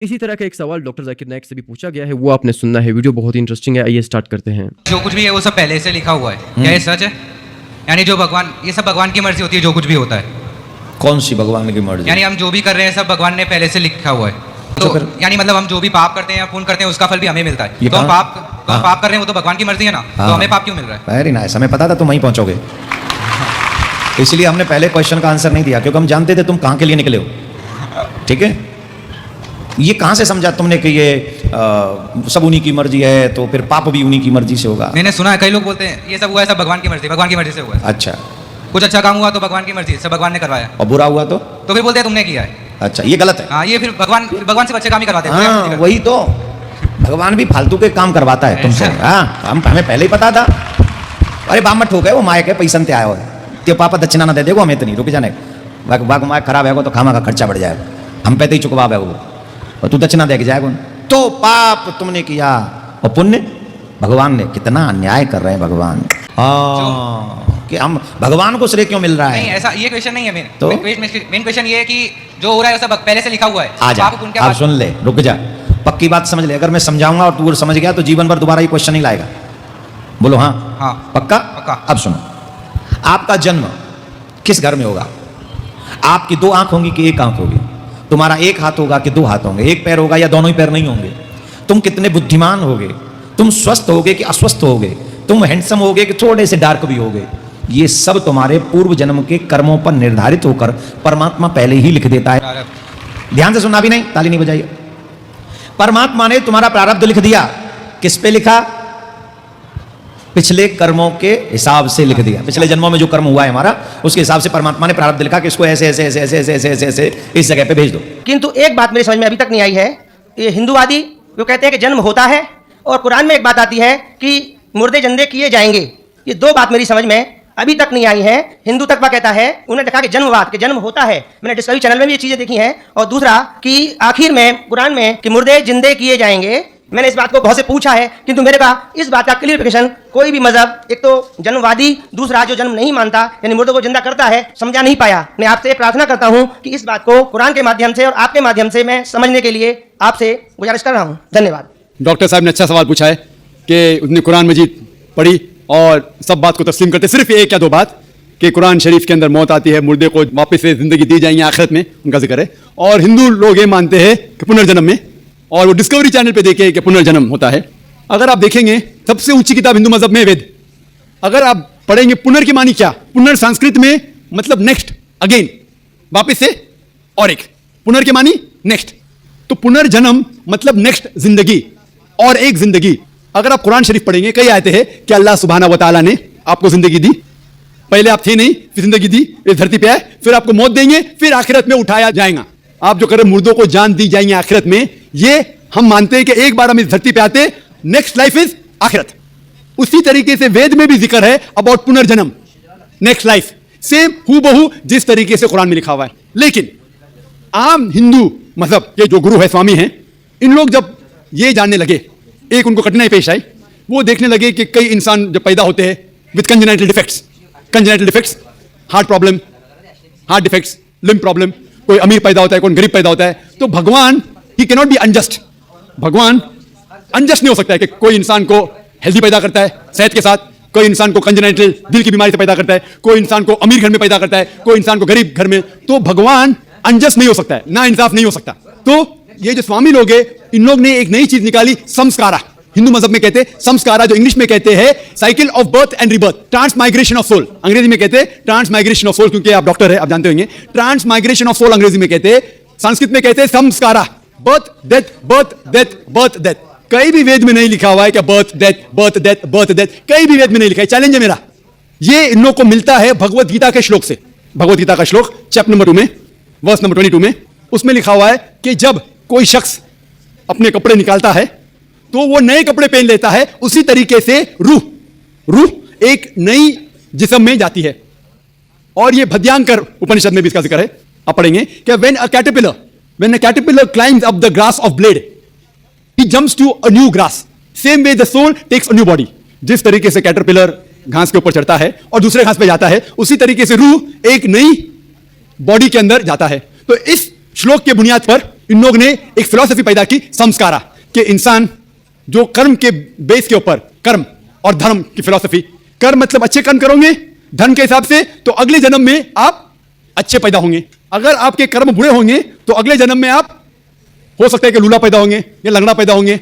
इसी तरह का एक सवाल डॉक्टर जाकिर नाइक से भी पूछा गया है, वो आपने सुनना है। वीडियो बहुत ही इंटरेस्टिंग है, आइए स्टार्ट करते हैं। जो कुछ भी है वो सब पहले से लिखा हुआ है, क्या ये सच है? यानी जो भगवान, ये सब भगवान की मर्जी होती है जो कुछ भी होता है। कौन सी भगवान की मर्जी? यानी हम जो भी कर रहे हैं सब भगवान ने पहले से लिखा हुआ है। तो यानी मतलब हम जो भी पाप करते हैं या पुण्य करते हैं उसका फल भी हमें मिलता है। तो हम पाप कर रहे हैं, वो तो भगवान की मर्जी है ना, तो हमें पाप क्यों मिल रहा है? वेरी नाइस, हमें पता था तुम वहीं पहुंचोगे, इसलिए हमने पहले क्वेश्चन का आंसर नहीं दिया, क्योंकि हम जानते थे तुम कहाँ के लिए निकले हो। ठीक है, ये कहाँ से समझा तुमने कि ये सब उन्हीं की मर्जी है, तो फिर पाप भी उन्हीं की मर्जी से होगा? मैंने सुना है कई लोग बोलते हैं ये सब हुआ है सब भगवान की मर्जी से हुआ है। अच्छा, कुछ अच्छा काम हुआ तो भगवान की मर्जी, सब भगवान ने करवाया, और बुरा हुआ तो फिर बोलते हैं तुमने किया है। अच्छा, ये गलत है। हाँ, ये फिर भगवान से अच्छे काम ही करवाते हैं। हाँ, वही तो, भगवान भी फालतू के काम करवाता है तुमसे। हाँ, हमें पहले ही पता था। अरे बाप मत हो गए, वो मायक है, पैसा ते आया हो ते पापा दक्षिणा ना दे देगो, हमें इतनी रुक जाने बाग मायक खराब है तो खामा का खर्चा बढ़ जाएगा, हम पे तो ही चुकवा है वो, और तू दक्षिणा दे के जाएगा। तो पाप तुमने किया और पुण्य भगवान ने, कितना अन्याय कर रहे हैं भगवान। कि हम भगवान को श्रेय क्यों मिल रहा है? नहीं, ऐसा ये क्वेश्चन नहीं है मेन। तो मेन क्वेश्चन ये है कि जो हो रहा है वो सब पहले से लिखा हुआ है। आ जा, आप सुन ले, रुक जा, पक्की बात समझ ले। अगर मैं समझाऊंगा और तू समझ गया तो जीवन भर दोबारा ये क्वेश्चन नहीं लाएगा। बोलो हाँ हाँ, पक्का? पक्का। अब सुनो, आपका जन्म किस घर में होगा? आपकी दो आंख होंगी कि एक आंख होगी? तुम्हारा एक हाथ होगा कि दो हाथ होंगे? एक पैर होगा या दोनों ही पैर नहीं होंगे? तुम कितने बुद्धिमान होगे? तुम स्वस्थ होगे कि अस्वस्थ होगे? तुम हैंडसम होगे कि थोड़े से डार्क भी होगे? ये सब तुम्हारे पूर्व जन्म के कर्मों पर निर्धारित होकर परमात्मा पहले ही लिख देता है। ध्यान से सुना भी नहीं, ताली नहीं बजाइए। परमात्मा ने तुम्हारा प्रारब्ध लिख दिया। किस पे लिखा? पिछले कर्मों के हिसाब से लिख दिया। पिछले जन्मों में जो कर्म हुआ है हमारा, उसके हिसाब से परमात्मा ने प्रारब्ध लिखा कि इसको ऐसे ऐसे ऐसे ऐसे ऐसे ऐसे ऐसे ऐसे इस जगह पे भेज दो। किंतु एक बात मेरी समझ में अभी तक नहीं आई है, ये हिंदूवादी जो कहते हैं कि जन्म होता है, और कुरान में एक बात आती है कि मुर्दे जिंदे किए जाएंगे। ये दो बात मेरी समझ में अभी तक नहीं आई है। हिंदू तकवा कहता है, उन्हें देखा कि जन्मवाद, कि जन्म होता है, मैंने डिस्कवरी चैनल में भी ये चीजें देखी हैं। और दूसरा कि आखिर में कुरान में कि मुर्दे जिंदे किए जाएंगे, मैंने इस बात को बहुत से पूछा है, किंतु मेरे पास इस बात का क्लियरिफिकेशन कोई भी मजहब, एक तो जन्मवादी, दूसरा जो जन्म नहीं मानता यानी मुर्दों को जिंदा करता है, समझा नहीं पाया। मैं आपसे प्रार्थना करता हूं कि इस बात को कुरान के माध्यम से और आपके माध्यम से मैं समझने के लिए आपसे गुजारिश कर रहा हूं। धन्यवाद। डॉक्टर साहब ने अच्छा सवाल पूछा है कि उसने कुरान मजीद पढ़ी और सब बात को तस्लीम करते, सिर्फ एक या दो बात कि कुरान शरीफ के अंदर मौत आती है, मुर्दे को वापस से जिंदगी दी जाएंगी आखिरत में, उनका जिक्र है। और हिंदू लोग ये मानते हैं कि पुनर्जन्म में, और वो डिस्कवरी चैनल पे देखे कि पुनर्जन्म होता है। अगर आप देखेंगे सबसे ऊंची किताब हिंदू मजहब में वेद, अगर आप पढ़ेंगे पुनर की मानी क्या, पुनर संस्कृत में मतलब नेक्स्ट, अगेन, वापस से, और एक पुनर की मानी नेक्स्ट, तो पुनर्जन्म मतलब नेक्स्ट जिंदगी और एक जिंदगी। अगर आप कुरान शरीफ पढ़ेंगे, कई आयतें हैं कि अल्लाह सुब्हाना व तआला ने आपको जिंदगी दी, पहले आप थे नहीं, फिर जिंदगी दी, इस धरती पे आए, फिर आपको मौत देंगे, फिर आखिरत में उठाया जाएगा। आप जो करें मुर्दों को जान दी जाएंगी आखिरत में, ये हम मानते हैं कि एक बार हम इस धरती पे आते, नेक्स्ट लाइफ इज आखिरत। उसी तरीके से वेद में भी जिक्र है अबाउट पुनर्जन्म, नेक्स्ट लाइफ, सेम हूबहू जिस तरीके से कुरान में लिखा हुआ है। लेकिन आम हिंदू मजहब के जो गुरु है, स्वामी हैं, इन लोग जब ये जानने लगे, एक उनको कठिनाई पेश आई, वो देखने लगे कि कई इंसान जब पैदा होते हैं with congenital defects, heart problem, heart defects, limb problem, कोई अमीर पैदा होता है, कोई गरीब पैदा होता है, तो भगवान he can not be unjust. भगवान अनजस्ट नहीं हो सकता है कि कोई इंसान को हेल्दी पैदा करता है सेहत के साथ, कोई इंसान को कंजेनाइटल दिल की बीमारी से पैदा करता है, कोई इंसान को अमीर घर में पैदा करता है, कोई इंसान को गरीब घर में, तो भगवान अनजस्ट नहीं हो सकता है, ना इंसाफ नहीं हो सकता। तो ये जो स्वामी लोग हैं, इन लोग ने एक नई चीज निकाली, संस्कारा। हिंदू मजहब में कहते हैं संस्कारा, जो इंग्लिश में कहते हैं cycle of birth and rebirth, transmigration of soul, अंग्रेजी में कहते हैं ट्रांसमाइग्रेशन ऑफ सोल, क्योंकि आप डॉक्टर है, आप जानते होंगे, ट्रांसमाइग्रेशन ऑफ सोल अंग्रेजी में कहते हैं, संस्कृत में कहते हैं संस्कारा, birth death, birth death, birth death. कहीं भी वेद में नहीं लिखा हुआ है कि birth death, birth death, birth death, कहीं भी वेद में नहीं लिखा है। चैलेंज है मेरा, ये इन लोग को मिलता है भगवत गीता के श्लोक से। भगवत गीता का श्लोक चैप्टर नंबर 2 में, वर्स नंबर 22 में, उसमें लिखा हुआ है कि जब कोई शख्स अपने कपड़े निकालता है तो वो नए कपड़े पहन लेता है, उसी तरीके से रूह एक नई जिस्म में जाती है। और ये भद्यांकर उपनिषद में भी इसका जिक्र है, आप पढ़ेंगे कि when a caterpillar climbs up the grass of blade, he jumps to a new grass, same way the soul takes a new body। जिस तरीके से कैटरपिलर घास के ऊपर चढ़ता है और दूसरे घास पे जाता है, उसी तरीके से रूह एक नई बॉडी के अंदर जाता है। तो इस श्लोक के बुनियाद पर इन लोग ने एक फिलॉसफी पैदा की संस्कारा, कि इंसान जो कर्म के बेस के ऊपर, कर्म और धर्म की फिलॉसफी, कर्म मतलब अच्छे कर्म करोगे धन के हिसाब से तो अगले जन्म में आप अच्छे पैदा होंगे, अगर आपके कर्म बुरे होंगे तो अगले जन्म में आप हो सकता है कि लूला पैदा होंगे या लंगड़ा पैदा होंगे